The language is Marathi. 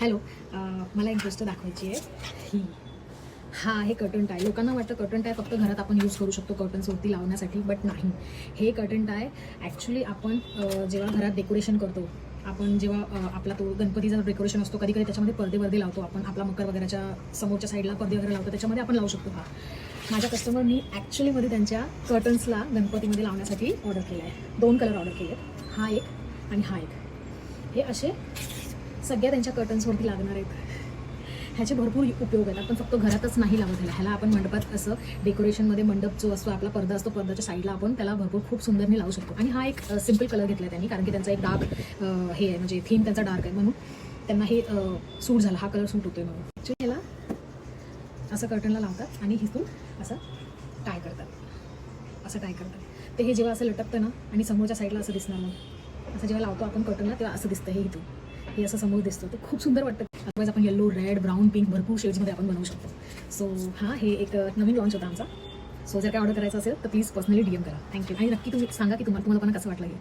हॅलो, मला एक गोष्ट दाखवायची आहे. ही हा आहे कर्टन टाय. लोकांना वाटतं कर्टन टाय फक्त घरात आपण यूज करू शकतो कर्टन्सवरती लावण्यासाठी, बट नाही. हे कर्टन टाय ॲक्च्युली आपण जेव्हा घरात डेकोरेशन करतो, आपण जेव्हा आपला तो गणपतीचा डेकोरेशन असतो, कधी कधी त्याच्यामध्ये पडदे लावतो आपण. आपला मकर वगैरेच्या समोरच्या साईडला पडदे वगैरे लावतो, त्याच्यामध्ये आपण लावू शकतो. हा माझ्या कस्टमरनी ॲक्च्युलीमध्ये त्यांच्या कर्टन्सला गणपतीमध्ये लावण्यासाठी ऑर्डर केला आहे. 2 कलर ऑर्डर केले आहेत, हा एक आणि हा एक. हे असे सगळ्या त्यांच्या कर्टन्सवरती लागणार आहेत. ह्याचे भरपूर उपयोग आहेत. आपण फक्त घरातच नाही लावत ह्याला आपण मंडपात असं डेकोरेशनमध्ये मंडप जो असतो आपला पडदा असतो, पडद्याच्या साईडला आपण त्याला भरपूर खूप सुंदरने लावू शकतो. आणि हा एक सिम्पल कलर घेतला आहे त्यांनी, कारण की त्यांचा एक डार्क हे आहे, म्हणजे थीम त्यांचा डार्क आहे, म्हणून त्यांना हे सूट झाला. हा कलर सूट होतोय म्हणून. ॲक्च्युली ह्याला असं कर्टनला लावतात आणि हिथून असं टाय करतात, असं टाय करतात. ते हे जेव्हा असं लटकतं ना आणि समोरच्या साईडला असं दिसणार, मग असं जेव्हा लावतो आपण कर्टनला तेव्हा असं दिसतं. हे इथून हे असं समोर दिसतं, ते खूप सुंदर वाटतं. अदरवाईज आपण येलो, रेड, ब्राऊन, पिंक भरपूर शेड्समध्ये आपण बनवू शकतो. सो हा हे एक नवीन लॉन्च होता आमचा. सो जर काय ऑर्डर करायचं असेल तर प्लीज पर्सनली DM करा. थँक्यू. आणि नक्की तुम्ही सांगा की तुम्हाला पण कसं वाटलं हे.